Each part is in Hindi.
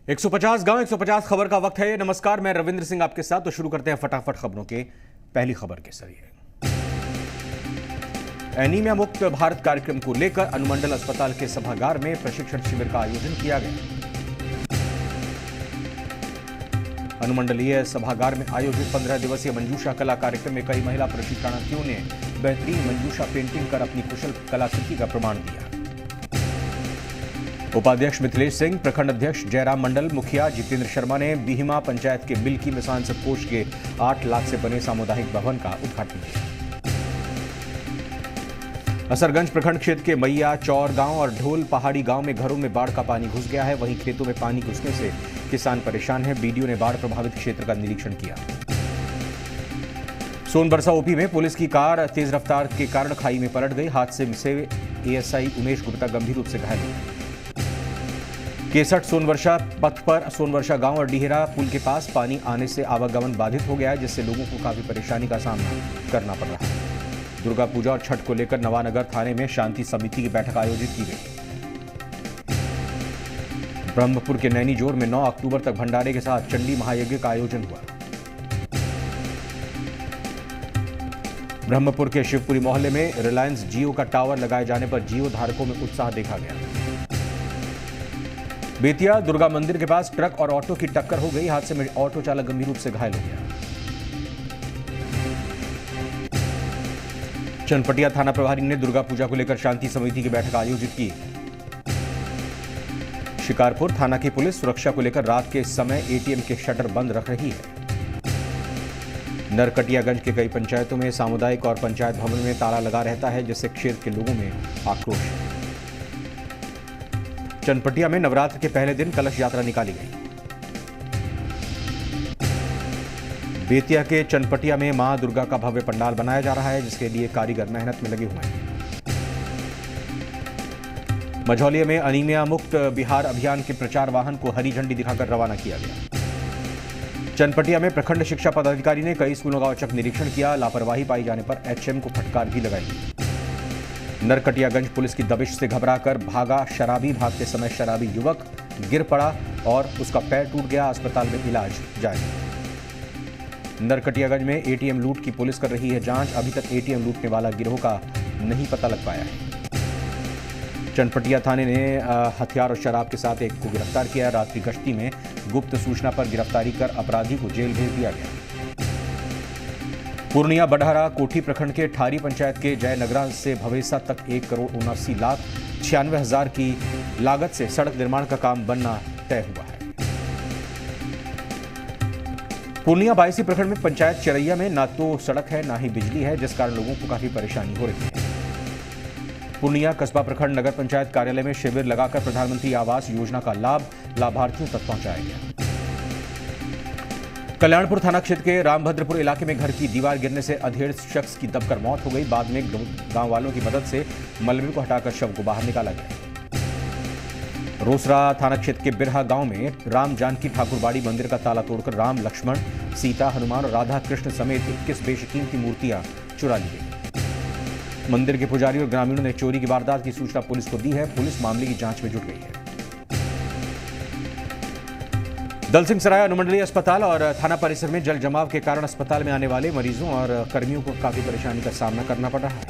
150 गांव 150 खबर का वक्त है। नमस्कार, मैं रविंद्र सिंह आपके साथ। तो शुरू करते हैं फटाफट खबरों के पहली खबर के जरिए। एनीमिया मुक्त भारत कार्यक्रम को लेकर अनुमंडल अस्पताल के सभागार में प्रशिक्षण शिविर का आयोजन किया गया। अनुमंडलीय सभागार में आयोजित 15 दिवसीय मंजूषा कला कार्यक्रम में कई महिला प्रशिक्षणार्थियों ने बेहतरीन मंजूषा पेंटिंग कर अपनी कुशल कलाकृति का प्रमाण दिया। उपाध्यक्ष मिथिलेश सिंह, प्रखंड अध्यक्ष जयराम मंडल, मुखिया जितेंद्र शर्मा ने बीहिमा पंचायत के बिल्की में सांसद कोष के 8 लाख से बने सामुदायिक भवन का उद्घाटन किया। असरगंज प्रखंड क्षेत्र के मैया चौर गांव और ढोल पहाड़ी गांव में घरों में बाढ़ का पानी घुस गया है। वहीं खेतों में पानी घुसने से किसान परेशान हैं। बीडीओ ने बाढ़ प्रभावित क्षेत्र का निरीक्षण किया। सोनबरसा ओपी में पुलिस की कार तेज रफ्तार के कारण खाई में पलट गई। हादसे से एएसआई उमेश गुप्ता गंभीर रूप से घायल हुए। केसठ सोनवर्षा पथ पर सोनवर्षा गांव और डिहरा पुल के पास पानी आने से आवागमन बाधित हो गया है, जिससे लोगों को काफी परेशानी का सामना करना पड़ रहा है। दुर्गा पूजा और छठ को लेकर नवानगर थाने में शांति समिति की बैठक आयोजित की गई। ब्रह्मपुर के नैनीजोर में 9 अक्टूबर तक भंडारे के साथ चंडी महायज्ञ का आयोजन हुआ। ब्रह्मपुर के शिवपुरी मोहल्ले में रिलायंस जियो का टावर लगाए जाने पर जियो धारकों में उत्साह देखा गया। बेतिया दुर्गा मंदिर के पास ट्रक और ऑटो की टक्कर हो गई। हादसे में ऑटो चालक गंभीर रूप से घायल हो गया। चनपटिया थाना प्रभारी ने दुर्गा पूजा को लेकर शांति समिति की बैठक आयोजित की। शिकारपुर थाना की पुलिस सुरक्षा को लेकर रात के समय एटीएम के शटर बंद रख रही है। नरकटियागंज के कई पंचायतों में सामुदायिक और पंचायत भवन में ताला लगा रहता है, जिससे क्षेत्र के लोगों में आक्रोश है। चनपटिया में नवरात्र के पहले दिन कलश यात्रा निकाली गई। बेतिया के चनपटिया में मां दुर्गा का भव्य पंडाल बनाया जा रहा है, जिसके लिए कारीगर मेहनत में लगे हुए हैं। मझौलिया में अनीमिया मुक्त बिहार अभियान के प्रचार वाहन को हरी झंडी दिखाकर रवाना किया गया। चनपटिया में प्रखंड शिक्षा पदाधिकारी ने कई स्कूलों का औचक निरीक्षण किया। लापरवाही पाई जाने पर एचएम को फटकार भी लगाई गई। नरकटियागंज पुलिस की दबिश से घबराकर भागा शराबी। भागते समय शराबी युवक गिर पड़ा और उसका पैर टूट गया। अस्पताल में इलाज जारी। नरकटियागंज में एटीएम लूट की पुलिस कर रही है जांच। अभी तक एटीएम लूटने वाला गिरोह का नहीं पता लग पाया है। चनपटिया थाने ने हथियार और शराब के साथ एक को गिरफ्तार किया। रात्रि गश्ती में गुप्त सूचना पर गिरफ्तारी कर अपराधी को जेल भेज दिया गया। पूर्णिया बडहरा कोठी प्रखंड के ठारी पंचायत के जयनगरा से भवेसा तक 1,79,96,000 की लागत से सड़क निर्माण का काम बनना तय हुआ है। पूर्णिया 22 प्रखंड में पंचायत चरैया में ना तो सड़क है ना ही बिजली है, जिस कारण लोगों को काफी परेशानी हो रही है। पूर्णिया कस्बा प्रखंड नगर पंचायत कार्यालय में शिविर लगाकर प्रधानमंत्री आवास योजना का लाभ लाभार्थियों तक पहुंचाया गया। कल्याणपुर थाना क्षेत्र के रामभद्रपुर इलाके में घर की दीवार गिरने से अधेड़ शख्स की दबकर मौत हो गई। बाद में गांव वालों की मदद से मलबे को हटाकर शव को बाहर निकाला गया। रोसरा थाना क्षेत्र के बिरहा गांव में राम जानकी ठाकुरबाड़ी मंदिर का ताला तोड़कर राम, लक्ष्मण, सीता, हनुमान और राधा कृष्ण समेत 21 बेशकीमती मूर्तियां चुरा ली गई। मंदिर के पुजारी और ग्रामीणों ने चोरी की वारदात की सूचना पुलिस को दी है। पुलिस मामले की जांच में जुट गई है। दलसिंह सराय अनुमंडलीय अस्पताल और थाना परिसर में जल जमाव के कारण अस्पताल में आने वाले मरीजों और कर्मियों को काफी परेशानी का सामना करना पड़ रहा है।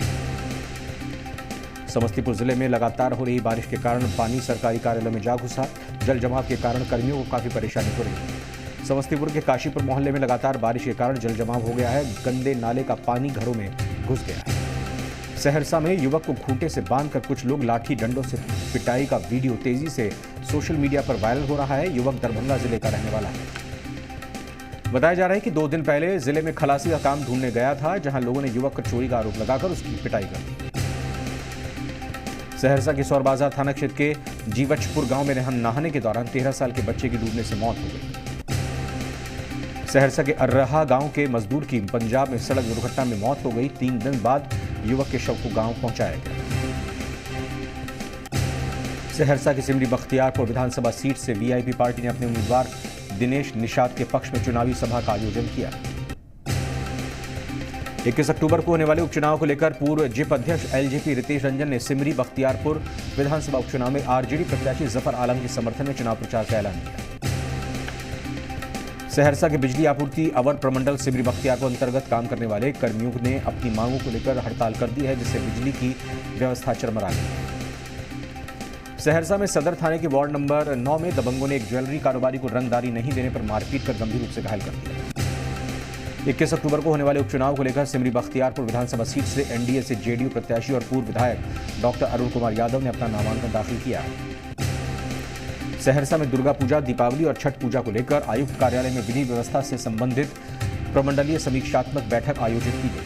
समस्तीपुर जिले में लगातार हो रही बारिश के कारण पानी सरकारी कार्यालयों में जा घुसा। जल जमाव के कारण कर्मियों को काफी परेशानी हो रही है। समस्तीपुर के काशीपुर मोहल्ले में लगातार बारिश के कारण जल जमाव हो गया है। गंदे नाले का पानी घरों में घुस गया है। सहरसा में युवक को खूंटे से बांधकर कुछ लोग लाठी डंडों से पिटाई का वीडियो तेजी से सोशल मीडिया पर वायरल हो रहा है। युवक दरभंगा जिले का रहने वाला है। बताया जा रहा है कि 2 दिन पहले जिले में खलासी का काम ढूंढने गया था, जहां लोगों ने युवक पर चोरी का आरोप लगाकर उसकी पिटाई कर दी। सहरसा के सौर बाजार थाना क्षेत्र के जीवचपुर गांव में नहाने के दौरान 13 साल के बच्चे की डूबने से मौत हो गई। सहरसा के अर्रहा गांव के मजदूर की पंजाब में सड़क दुर्घटना में मौत हो गई। 3 दिन बाद युवक के शव को गांव पहुंचाया गया। सहरसा की सिमरी बख्तियारपुर विधानसभा सीट से वीआईपी पार्टी ने अपने उम्मीदवार दिनेश निषाद के पक्ष में चुनावी सभा का आयोजन किया। 21 अक्टूबर को होने वाले उपचुनाव को लेकर पूर्व जिप अध्यक्ष एलजेपी रितेश रंजन ने सिमरी बख्तियारपुर विधानसभा उपचुनाव में आरजेडी प्रत्याशी जफर आलम के समर्थन में चुनाव प्रचार का ऐलान किया। सहरसा के बिजली आपूर्ति अवर प्रमंडल सिमरी बख्तियारपुर अंतर्गत काम करने वाले कर्मियों ने अपनी मांगों को लेकर हड़ताल कर दी है, जिससे बिजली की व्यवस्था चरमरा गई है। सहरसा में सदर थाने के वार्ड नंबर 9 में दबंगों ने एक ज्वेलरी कारोबारी को रंगदारी नहीं देने पर मारपीट कर गंभीर रूप से घायल कर दिया। 21 अक्टूबर को होने वाले उपचुनाव को लेकर सिमरी बख्तियारपुर विधानसभा सीट से एनडीए से जेडीयू प्रत्याशी और पूर्व विधायक डॉक्टर अरुण कुमार यादव ने अपना नामांकन दाखिल किया। सहरसा में दुर्गा पूजा, दीपावली और छठ पूजा को लेकर आयुक्त कार्यालय में विधि व्यवस्था से संबंधित प्रमंडलीय समीक्षात्मक बैठक आयोजित की गई।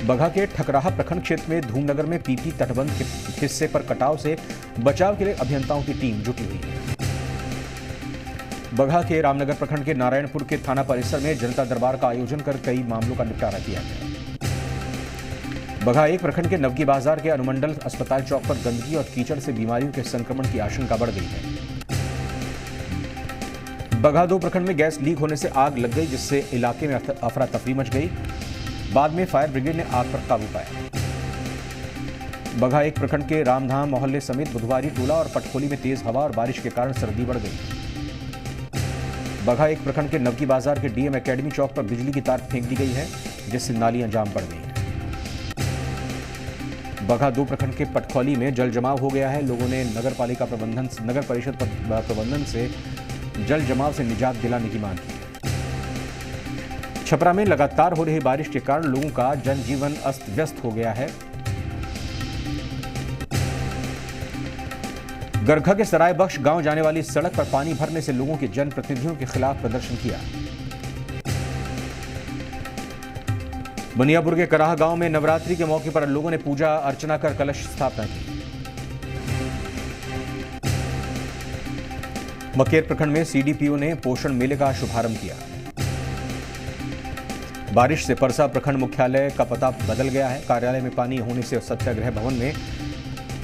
बगहा के ठकराहा प्रखंड क्षेत्र में धूमनगर में पीपी तटबंध के हिस्से पर कटाव से बचाव के लिए अभियंताओं की टीम जुटी हुई है। बगहा के रामनगर प्रखंड के नारायणपुर के थाना परिसर में जनता दरबार का आयोजन कर कई मामलों का निपटारा किया गया। बगहा एक प्रखंड के नवगी बाजार के अनुमंडल अस्पताल चौक पर गंदगी और कीचड़ से बीमारियों के संक्रमण की आशंका बढ़ गई है। बगहा 2 प्रखंड में गैस लीक होने से आग लग गई, जिससे इलाके में अफरा तफरी मच गई। बाद में फायर ब्रिगेड ने आग पर काबू पाया। बगहा एक प्रखंड के रामधाम मोहल्ले समेत बुधवारी टोला और पटखोली में तेज हवा और बारिश के कारण सर्दी बढ़ गई। बगहा एक प्रखंड के नवगी बाजार के डीएम एकेडमी चौक पर बिजली की तार फेंक दी गई है, जिससे नालियां जाम पड़ गई हैं। बगहा 2 प्रखंड के पटखौली में जल जमाव हो गया है। लोगों ने नगर परिषद प्रबंधन से जल जमाव से निजात दिलाने की मांग की। छपरा में लगातार हो रही बारिश के कारण लोगों का जनजीवन अस्त व्यस्त हो गया है। गरखा के सरायबख्श गांव जाने वाली सड़क पर पानी भरने से लोगों के जनप्रतिनिधियों के खिलाफ प्रदर्शन किया। बनियापुर के कराह गांव में नवरात्रि के मौके पर लोगों ने पूजा अर्चना कर कलश स्थापना की। मकेर प्रखंड में सीडीपीओ ने पोषण मेले का शुभारंभ किया। बारिश से परसा प्रखंड मुख्यालय का पता बदल गया है। कार्यालय में पानी होने से सत्याग्रह भवन में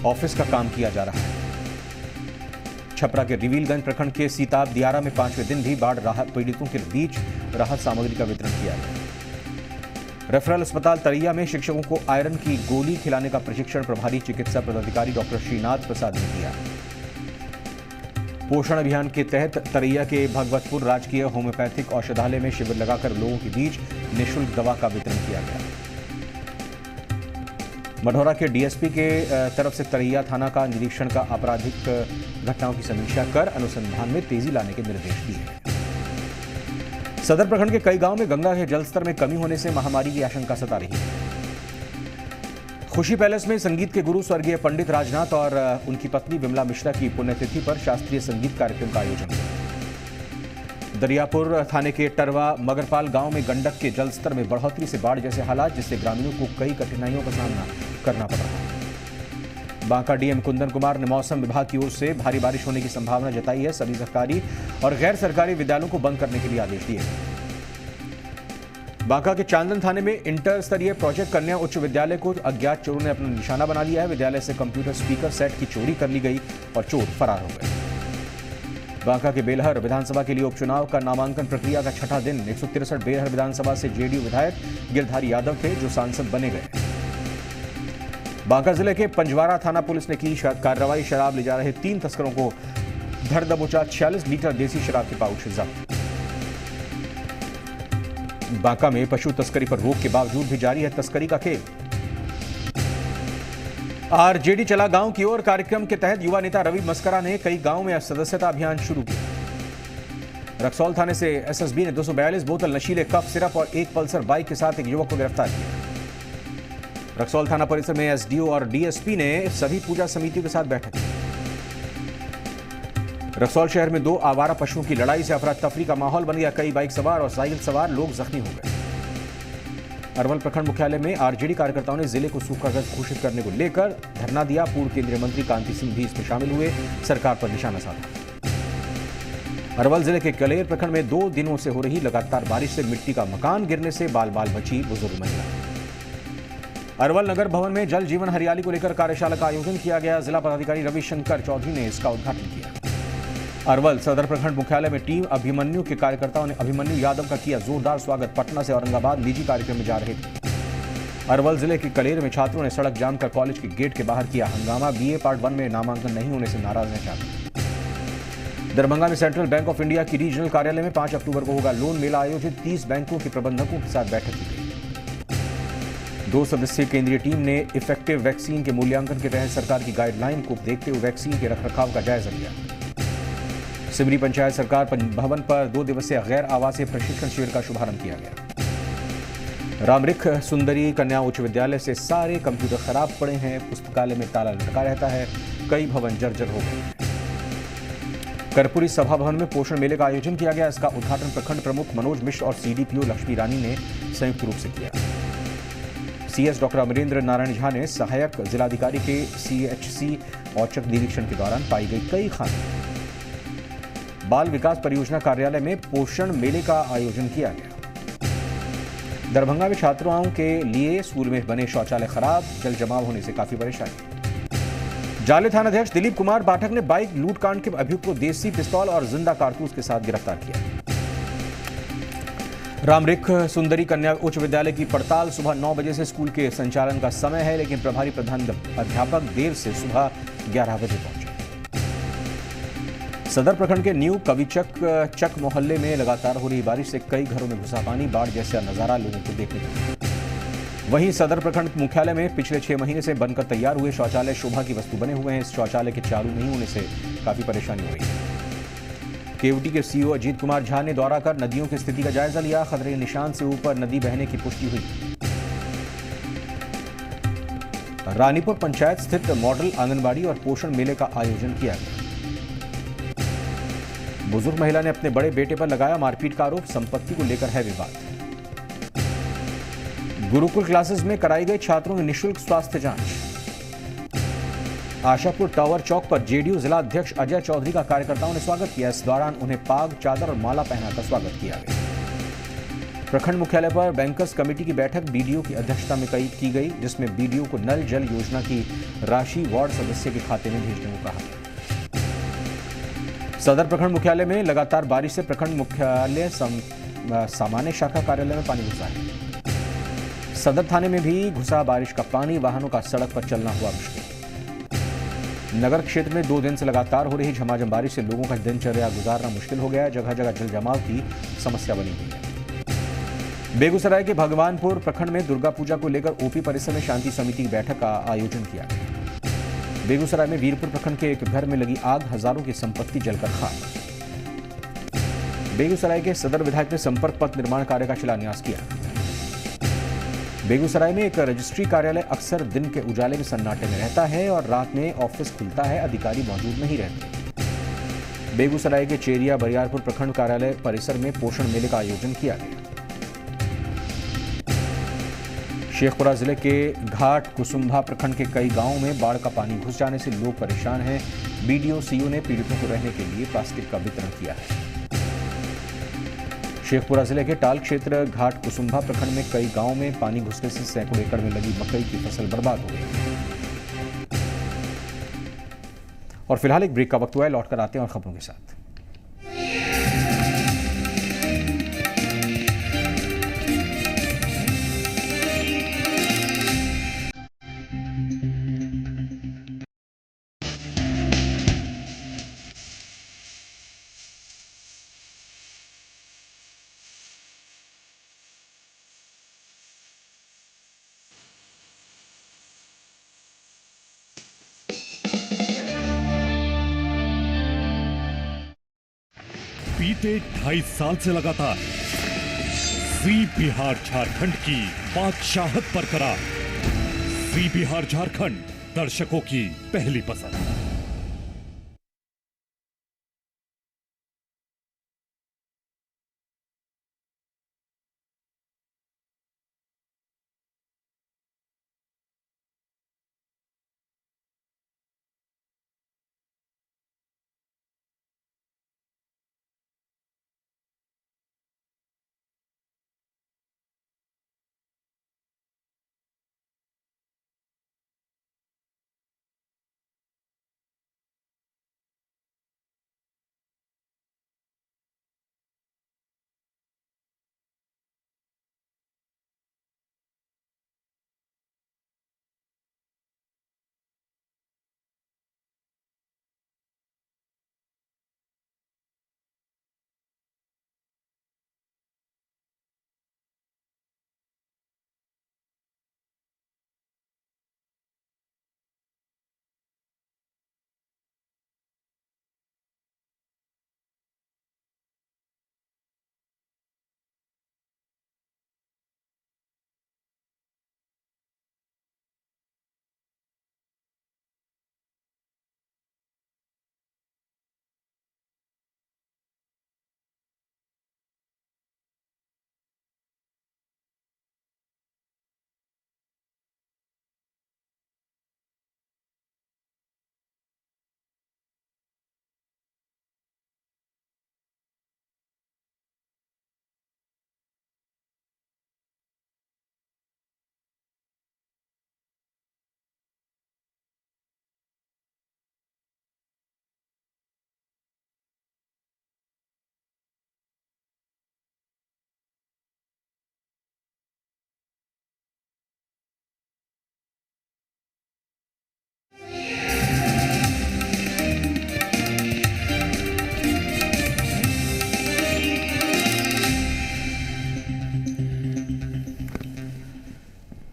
ऑफिस का काम किया जा रहा है। छपरा के रिवीलगंज प्रखंड के सीताब दियारा में 5वें दिन भी बाढ़ राहत पीड़ितों के बीच राहत सामग्री का वितरण किया गया। रेफरल अस्पताल तरैया में शिक्षकों को आयरन की गोली खिलाने का प्रशिक्षण प्रभारी चिकित्सा पदाधिकारी डॉक्टर श्रीनाथ प्रसाद ने दिया। पोषण अभियान के तहत तरैया के भगवतपुर राजकीय होम्योपैथिक औषधालय में शिविर लगाकर लोगों के बीच निःशुल्क दवा का वितरण किया गया। मढ़ौरा के डीएसपी के तरफ से तरैया थाना का निरीक्षण का आपराधिक घटनाओं की समीक्षा कर अनुसंधान में तेजी लाने के निर्देश दिए। सदर प्रखंड के कई गांवों में गंगा के जलस्तर में कमी होने से महामारी की आशंका सता रही है। खुशी पैलेस में संगीत के गुरु स्वर्गीय पंडित राजनाथ और उनकी पत्नी विमला मिश्रा की पुण्यतिथि पर शास्त्रीय संगीत कार्यक्रम का आयोजन हुआ। दरियापुर थाने के टरवा मगरपाल गांव में गंडक के जलस्तर में बढ़ोतरी से बाढ़ जैसे हालात, जिससे ग्रामीणों को कई कठिनाइयों का सामना करना पड़ रहा है। बांका डीएम कुंदन कुमार ने मौसम विभाग की ओर से भारी बारिश होने की संभावना जताई है। सभी सरकारी और गैर सरकारी विद्यालयों को बंद करने के लिए आदेश दिए गए। बांका के चांदन थाने में इंटर स्तरीय प्रोजेक्ट कन्या उच्च विद्यालय को अज्ञात चोरों ने अपना निशाना बना लिया है। विद्यालय से कंप्यूटर स्पीकर सेट की चोरी कर ली गई और चोर फरार हो गए। बांका के बेलहर विधानसभा के लिए उपचुनाव का नामांकन प्रक्रिया का 6ठा दिन। 163 बेलहर विधानसभा से जेडीयू विधायक गिरधारी यादव थे, जो सांसद बने गए। बांका जिले के पंजवारा थाना पुलिस ने की कार्रवाई। शराब ले जा रहे 3 तस्करों को धर दबोचा। 46 लीटर देसी शराब के पाउच जब्त। बांका में पशु तस्करी पर रोक के बावजूद भी जारी है तस्करी का खेल। आरजेडी चला गांव की ओर कार्यक्रम के तहत युवा नेता रवि मस्करा ने कई गांवों में सदस्यता अभियान शुरू किया। रक्सौल थाने से एसएसबी ने 242 बोतल नशीले कफ सिरप और एक पल्सर बाइक के साथ एक युवक को गिरफ्तार किया। रक्सौल थाना परिसर में एसडीओ और डीएसपी ने सभी पूजा समितियों के साथ बैठक की। रक्सौल शहर में 2 आवारा पशुओं की लड़ाई से अफरा तफरी का माहौल बन गया। कई बाइक सवार और साइकिल सवार लोग जख्मी हो गए। अरवल प्रखंड मुख्यालय में आरजेडी कार्यकर्ताओं ने जिले को सूखाग्रस्त घोषित करने को लेकर धरना दिया। पूर्व केंद्रीय मंत्री कांति सिंह भी इसमें शामिल हुए, सरकार पर निशाना साधा। अरवल जिले के कलेर प्रखंड में 2 दिनों से हो रही लगातार बारिश से मिट्टी का मकान गिरने से बाल बाल बची बुजुर्ग महिला। अरवल नगर भवन में जल जीवन हरियाली को लेकर कार्यशाला का आयोजन किया गया। जिला पदाधिकारी रविशंकर चौधरी ने इसका उद्घाटन किया। अरवल सदर प्रखंड मुख्यालय में टीम अभिमन्यु के कार्यकर्ताओं ने अभिमन्यु यादव का किया जोरदार स्वागत। पटना से औरंगाबाद निजी कार्यक्रम में जा रहे थे। अरवल जिले के कलेर में छात्रों ने सड़क जाम कर कॉलेज के गेट के बाहर किया हंगामा। बीए पार्ट 1 में नामांकन नहीं होने से नाराज हैं छात्र। दरभंगा में सेंट्रल बैंक ऑफ इंडिया की रीजनल कार्यालय में 5 अक्टूबर को होगा लोन मेला आयोजित। 30 बैंकों के प्रबंधकों के साथ बैठक की गई। 2 सदस्यीय केंद्रीय टीम ने इफेक्टिव वैक्सीन के मूल्यांकन के तहत सरकार की गाइडलाइन को देखते हुए वैक्सीन के रखरखाव का जायजा लिया। सिमरी पंचायत सरकार भवन पर 2 दिवसीय गैर आवासीय प्रशिक्षण शिविर का शुभारंभ किया गया। रामरिख सुंदरी कन्या उच्च विद्यालय से सारे कंप्यूटर खराब पड़े हैं। पुस्तकालय में ताला लटका रहता है। कई भवन जर्जर हो गए हैं। कर्पूरी सभा भवन में पोषण मेले का आयोजन किया गया। इसका उद्घाटन प्रखंड प्रमुख मनोज मिश्र और सीडीपीओ लक्ष्मी रानी ने संयुक्त रूप से किया। सीएस डॉक्टर अमरेंद्र नारायण झा ने सहायक जिलाधिकारी के सीएचसी औचक निरीक्षण के दौरान पाई गई कई खामियां। बाल विकास परियोजना कार्यालय में पोषण मेले का आयोजन किया गया। दरभंगा में छात्राओं के लिए स्कूल में बने शौचालय खराब, जल जमाव होने से काफी परेशानी। जाले थानाध्यक्ष दिलीप कुमार पाठक ने बाइक लूटकांड के अभियुक्त को देसी पिस्तौल और जिंदा कारतूस के साथ गिरफ्तार किया। रामरिख सुंदरी कन्या उच्च विद्यालय की पड़ताल। सुबह 9 बजे से स्कूल के संचालन का समय है, लेकिन प्रभारी प्रधान अध्यापक देर से सुबह 11 बजे पहुंचे। सदर प्रखंड के न्यू कविचक मोहल्ले में लगातार हो रही बारिश से कई घरों में घुसा पानी। बाढ़ जैसा नजारा लोगों को देखने को मिला। वहीं सदर प्रखंड मुख्यालय में पिछले 6 महीने से बनकर तैयार हुए शौचालय शोभा की वस्तु बने हुए हैं। इस शौचालय के चालू नहीं होने से काफी परेशानी हो रही है। केवटी के सीईओ अजीत कुमार झा ने दौरा कर नदियों की स्थिति का जायजा लिया। खतरे निशान से ऊपर नदी बहने की पुष्टि हुई। रानीपुर पंचायत स्थित मॉडल आंगनबाड़ी और पोषण मेले का आयोजन किया गया। बुजुर्ग महिला ने अपने बड़े बेटे पर लगाया मारपीट का आरोप। संपत्ति को लेकर है विवाद। गुरुकुल क्लासेस में कराई गई छात्रों की निःशुल्क स्वास्थ्य जांच। आशापुर टावर चौक पर जेडीयू जिला अध्यक्ष अजय चौधरी का कार्यकर्ताओं ने स्वागत किया। इस दौरान उन्हें पाग, चादर और माला पहनाकर स्वागत किया गया। प्रखंड मुख्यालय पर बैंकर्स कमेटी की बैठक बीडीओ की अध्यक्षता में की गई, जिसमें बीडीओ को नल जल योजना की राशि वार्ड सदस्य के खाते में भेजने को कहा गया। सदर प्रखंड मुख्यालय में लगातार बारिश से प्रखंड मुख्यालय सामान्य शाखा कार्यालय में पानी घुसा है। सदर थाने में भी घुसा बारिश का पानी। वाहनों का सड़क पर चलना हुआ मुश्किल। नगर क्षेत्र में 2 दिन से लगातार हो रही झमाझम बारिश से लोगों का दिनचर्या गुजारना मुश्किल हो गया है। जगह जगह जल जमाव की समस्या बनी हुई है। बेगूसराय के भगवानपुर प्रखंड में दुर्गा पूजा को लेकर ओपी परिसर में शांति समिति की बैठक का आयोजन किया गया। बेगूसराय में वीरपुर प्रखंड के एक घर में लगी आग, हजारों की संपत्ति जलकर खाक। बेगूसराय के सदर विधायक ने संपर्क पथ निर्माण कार्य का शिलान्यास किया। बेगूसराय में एक रजिस्ट्री कार्यालय अक्सर दिन के उजाले में सन्नाटे में रहता है और रात में ऑफिस खुलता है, अधिकारी मौजूद नहीं रहते। बेगूसराय के चेरिया बरियारपुर प्रखंड कार्यालय परिसर में पोषण मेले का आयोजन किया गया। शेखपुरा जिले के घाट कुसुम्भा प्रखंड के कई गांवों में बाढ़ का पानी घुस जाने से लोग परेशान हैं। बीडीओ सीओ ने पीड़ितों को रहने के लिए प्लास्टिक का वितरण किया है। शेखपुरा जिले के टाल क्षेत्र घाट कुसुम्भा प्रखंड में कई गांवों में पानी घुसने से सैकड़ों एकड़ में लगी मकई की फसल बर्बाद हो गई। और फिलहाल एक ब्रेक का वक्त हुआ है, लौटकर आते हैं और खबरों के साथ। बीते 2.5 साल से लगातार जी बिहार झारखंड की बादशाहत बरकरार। जी बिहार झारखंड, दर्शकों की पहली पसंद।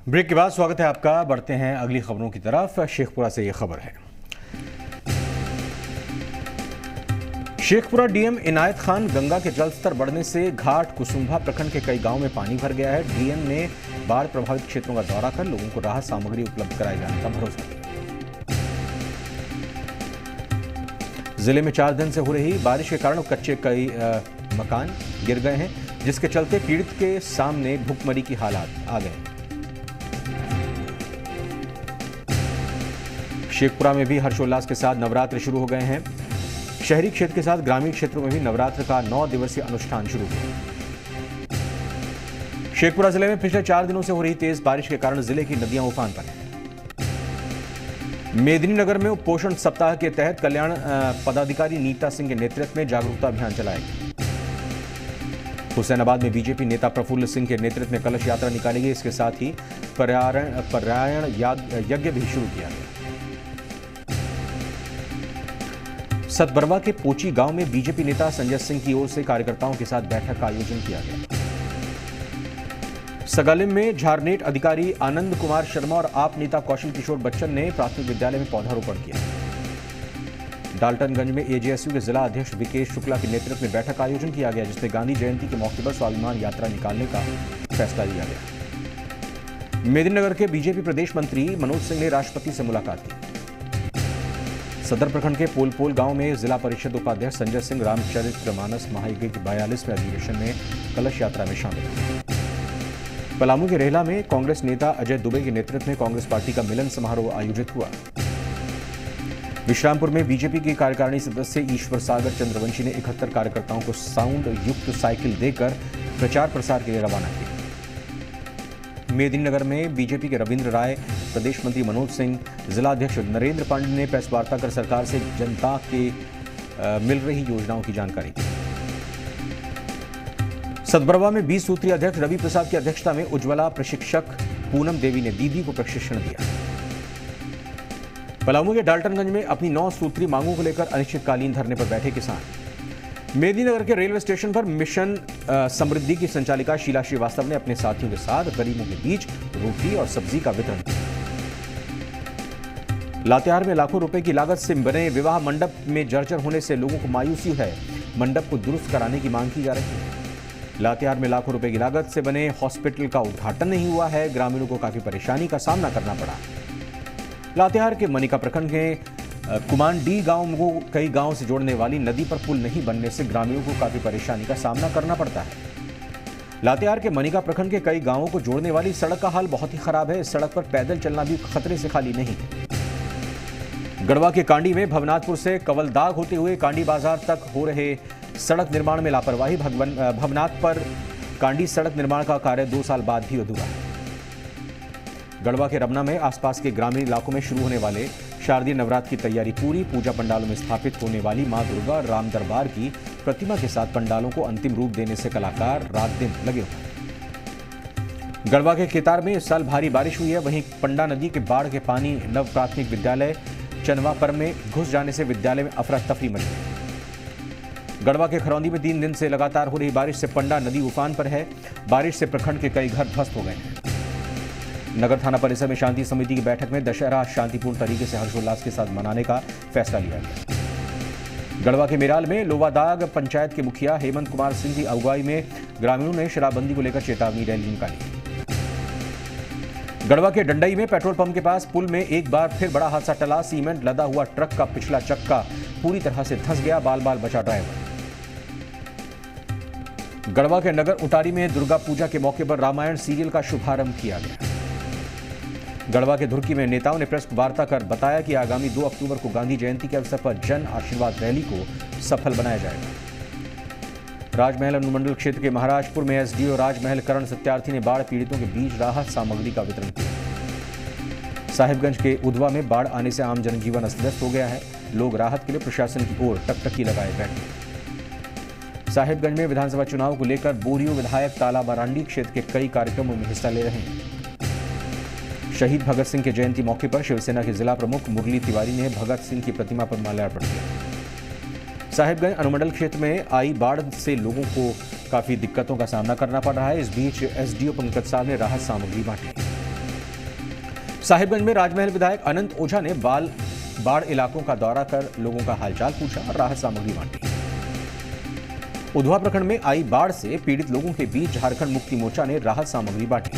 ब्रेक के बाद स्वागत है आपका। बढ़ते हैं अगली खबरों की तरफ। शेखपुरा से यह खबर है। शेखपुरा डीएम इनायत खान, गंगा के जलस्तर बढ़ने से घाट कुसुम्भा प्रखंड के कई गांवों में पानी भर गया है। डीएम ने बाढ़ प्रभावित क्षेत्रों का दौरा कर लोगों को राहत सामग्री उपलब्ध कराए जाने का भरोसा दिया। जिले में 4 दिन से हो रही बारिश के कारण कच्चे कई मकान गिर गए हैं, जिसके चलते पीड़ित के सामने भुखमरी की हालात आ गए। शेखपुरा में भी हर्षोल्लास के साथ नवरात्र शुरू हो गए हैं। शहरी क्षेत्र के साथ ग्रामीण क्षेत्रों में भी नवरात्र का 9 दिवसीय अनुष्ठान शुरू हुआ। शेखपुरा जिले में पिछले 4 दिनों से हो रही तेज बारिश के कारण जिले की नदियां उफान पर हैं। मेदिनीनगर में पोषण सप्ताह के तहत कल्याण पदाधिकारी नीता सिंह के नेतृत्व में जागरूकता अभियान चलाया गया। हुसैनाबाद में बीजेपी नेता प्रफुल्ल सिंह के नेतृत्व में कलश यात्रा निकाली गई। इसके साथ ही पर्यावरण यज्ञ भी शुरू किया गया। सतबरवा के पोची गांव में बीजेपी नेता संजय सिंह की ओर से कार्यकर्ताओं के साथ बैठक का आयोजन किया गया। सगालिम में झारनेट अधिकारी आनंद कुमार शर्मा और आप नेता कौशल किशोर बच्चन ने प्राथमिक विद्यालय में पौधारोपण किया। डाल्टनगंज में एजेएसयू के जिला अध्यक्ष विकेश शुक्ला के नेतृत्व में बैठक का आयोजन किया गया, जिसमें गांधी जयंती के मौके पर स्वाभिमान यात्रा निकालने का फैसला लिया गया। मेदिनीनगर के बीजेपी प्रदेश मंत्री मनोज सिंह ने राष्ट्रपति से मुलाकात की। सदर प्रखंड के पोलपोल गांव में जिला परिषद उपाध्यक्ष संजय सिंह रामचरितमानस महायज्ञ के 42वें अधिवेशन में कलश यात्रा में शामिल हुए। पलामू के रेहला में कांग्रेस नेता अजय दुबे के नेतृत्व में कांग्रेस पार्टी का मिलन समारोह आयोजित हुआ। विश्रामपुर में बीजेपी की कार्यकारिणी सदस्य ईश्वर सागर चंद्रवंशी ने 71 कार्यकर्ताओं को साउंड युक्त साइकिल देकर प्रचार प्रसार के लिए रवाना किया। मेदिनीनगर में बीजेपी के रविंद्र राय, प्रदेश मंत्री मनोज सिंह, जिला अध्यक्ष नरेंद्र पांडे ने प्रेस वार्ता कर सरकार से जनता के मिल रही योजनाओं की जानकारी दी। सतबरवा में 20 सूत्रीय अध्यक्ष रवि प्रसाद की अध्यक्षता में उज्ज्वला प्रशिक्षक पूनम देवी ने दीदी को प्रशिक्षण दिया। पलामू के डाल्टनगंज में अपनी 9 सूत्रीय मांगों को लेकर अनिश्चितकालीन धरने पर बैठे किसान। मेदिनीनगर के रेलवे स्टेशन पर मिशन समृद्धि की संचालिका शीला श्रीवास्तव ने अपने साथियों के साथ गरीबों के बीच रोटी और सब्जी का वितरण किया। लातेहार में लाखों रुपए की लागत से बने विवाह मंडप में जर्जर होने से लोगों को मायूसी है। मंडप को दुरुस्त कराने की मांग की जा रही है। लातेहार में लाखों रुपए की लागत से बने हॉस्पिटल का उद्घाटन नहीं हुआ है। ग्रामीणों को काफी परेशानी का सामना करना पड़ा। लातेहार के मनिका प्रखंड के कुमानडी गांव को कई गांव से जोड़ने वाली नदी पर पुल नहीं बनने से ग्रामीणों को काफी परेशानी का सामना करना पड़ता है। लातेहार के मनिका प्रखंड के कई गांवों को जोड़ने वाली सड़क का हाल बहुत ही खराब है। इस सड़क पर पैदल चलना भी खतरे से खाली नहीं है। गढ़वा के कांडी में भवनाथपुर से कवलदाग होते हुए कांडी बाजार तक हो रहे सड़क निर्माण में लापरवाही। भवनाथ पर कांडी सड़क निर्माण का कार्य 2 साल बाद भी अधूरा है। गढ़वा के रमना में आसपास के ग्रामीण इलाकों में शुरू होने वाले शारदीय नवरात्र की तैयारी पूरी। पूजा पंडालों में स्थापित होने वाली मां दुर्गा और राम दरबार की प्रतिमा के साथ पंडालों को अंतिम रूप देने से कलाकार रात दिन लगे हुए हैं। गढ़वा के केतार में इस साल भारी बारिश हुई है। वहीं पंडा नदी के बाढ़ के पानी नव प्राथमिक विद्यालय चनवापर में घुस जाने से विद्यालय में अफरा तफरी मच गई। गढ़वा के खरौंदी में 3 दिन से लगातार हो रही बारिश से पंडा नदी उफान पर है। बारिश से प्रखंड के कई घर ध्वस्त हो गए हैं। नगर थाना परिसर में शांति समिति की बैठक में दशहरा शांतिपूर्ण तरीके से हर्षोल्लास के साथ मनाने का फैसला लिया गया। गढ़वा के मेराल में लोवादाग पंचायत के मुखिया हेमंत कुमार सिंह की अगुवाई में ग्रामीणों ने शराबबंदी को लेकर चेतावनी रैली निकाली। गढ़वा के डंडई में पेट्रोल पंप के पास पुल में एक बार फिर बड़ा हादसा टला। सीमेंट लदा हुआ ट्रक का पिछला चक्का पूरी तरह से धंस गया। बाल बाल बचा ड्राइवर। गढ़वा के नगर उटारी में दुर्गा पूजा के मौके पर रामायण सीरियल का शुभारंभ किया गया। गढ़वा के धुर्की में नेताओं ने प्रेस वार्ता कर बताया कि आगामी 2 अक्टूबर को गांधी जयंती के अवसर पर जन आशीर्वाद रैली को सफल बनाया जाएगा। राजमहल अनुमंडल क्षेत्र के महाराजपुर में एसडीओ राजमहल करण सत्यार्थी ने बाढ़ पीड़ितों के बीच राहत सामग्री का वितरण किया। साहिबगंज के उधवा में बाढ़ आने से आम जनजीवन अस्त व्यस्त हो गया है। लोग राहत के लिए प्रशासन की ओर टकटकी लगाए बैठे। साहिबगंज में विधानसभा चुनाव को लेकर बोरियो विधायक ताला मरांडी क्षेत्र के कई कार्यक्रमों में हिस्सा ले रहे हैं। शहीद भगत सिंह के जयंती मौके पर शिवसेना के जिला प्रमुख मुरली तिवारी ने भगत सिंह की प्रतिमा पर माल्यार्पण किया। साहिबगंज अनुमंडल क्षेत्र में आई बाढ़ से लोगों को काफी दिक्कतों का सामना करना पड़ रहा है। इस बीच एसडीओ पंकज साल ने राहत सामग्री बांटी। साहिबगंज में राजमहल विधायक अनंत ओझा ने बाढ़ इलाकों का दौरा कर लोगों का हालचाल पूछा और राहत सामग्री बांटी। उधवा प्रखंड में आई बाढ़ से पीड़ित लोगों के बीच झारखंड मुक्ति मोर्चा ने राहत सामग्री बांटी।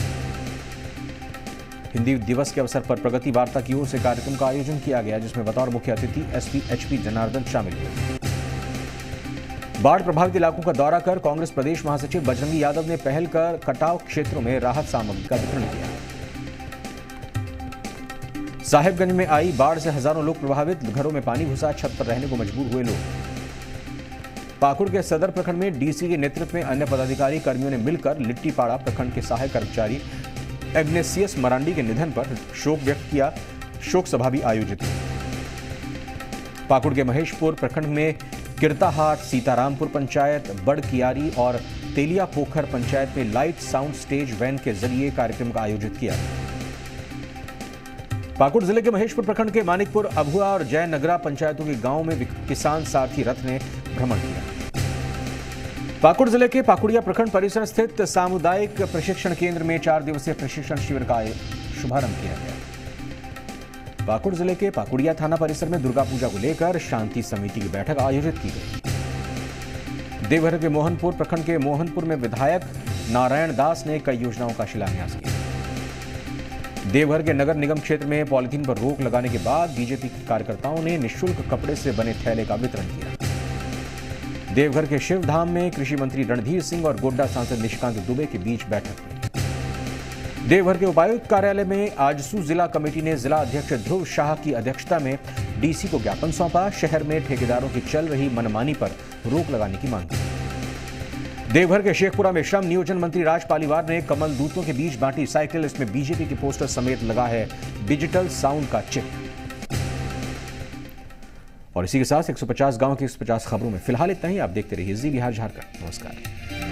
हिंदी दिवस के अवसर पर प्रगति वार्ता की ओर से कार्यक्रम का आयोजन किया गया, जिसमें बतौर मुख्य अतिथि एसपी एचपी जनार्दन शामिल हुए। बाढ़ प्रभावित इलाकों का दौरा कर कांग्रेस प्रदेश महासचिव बजरंगी यादव ने पहल कर कटाव क्षेत्रों में राहत सामग्री का वितरण किया। साहिबगंज में आई बाढ़ से हजारों लोग प्रभावित, घरों में पानी घुसा, छत पर रहने को मजबूर हुए लोग। पाकुड़ के सदर प्रखंड में डीसी के नेतृत्व में अन्य पदाधिकारी कर्मियों ने मिलकर लिट्टीपाड़ा प्रखंड के सहायक कर्मचारी एग्नेसियस मरांडी के निधन पर शोक व्यक्त किया। शोक सभा भी आयोजित हुई। पाकुड़ के महेशपुर प्रखंड में किरताहाट, सीतारामपुर पंचायत, बड़कियारी और तेलिया पोखर पंचायत में लाइट साउंड स्टेज वैन के जरिए कार्यक्रम का आयोजित किया। पाकुड़ जिले के महेशपुर प्रखंड के मानिकपुर, अभुआ और जयनगरा पंचायतों के गांवों में किसान सारथी रथ ने भ्रमण किया। पाकुड़ जिले के पाकुड़िया प्रखंड परिसर स्थित सामुदायिक प्रशिक्षण केंद्र में 4 दिवसीय प्रशिक्षण शिविर का शुभारंभ किया गया। पाकुड़ जिले के पाकुड़िया थाना परिसर में दुर्गा पूजा को लेकर शांति समिति की बैठक आयोजित की गई। देवघर के मोहनपुर प्रखंड के मोहनपुर में विधायक नारायण दास ने कई योजनाओं का शिलान्यास किया। देवघर के नगर निगम क्षेत्र में पॉलिथीन पर रोक लगाने के बाद बीजेपी कार्यकर्ताओं ने निःशुल्क कपड़े से बने थैले का वितरण किया। देवघर के शिवधाम में कृषि मंत्री रणधीर सिंह और गोड्डा सांसद निशिकांत दुबे के बीच बैठक हुई। देवघर के उपायुक्त कार्यालय में आजसू जिला कमेटी ने जिला अध्यक्ष ध्रुव शाह की अध्यक्षता में डीसी को ज्ञापन सौंपा। शहर में ठेकेदारों की चल रही मनमानी पर रोक लगाने की मांग की। देवघर के शेखपुरा में श्रम नियोजन मंत्री राज पालीवाल ने कमल दूतों के बीच बांटी साइकिल। इसमें बीजेपी के पोस्टर समेत लगा है डिजिटल साउंड का चिन्ह। और इसी के साथ 150 गांव की 150 खबरों में फिलहाल इतना ही। आप देखते रहिए जी बिहार झारखंड। नमस्कार।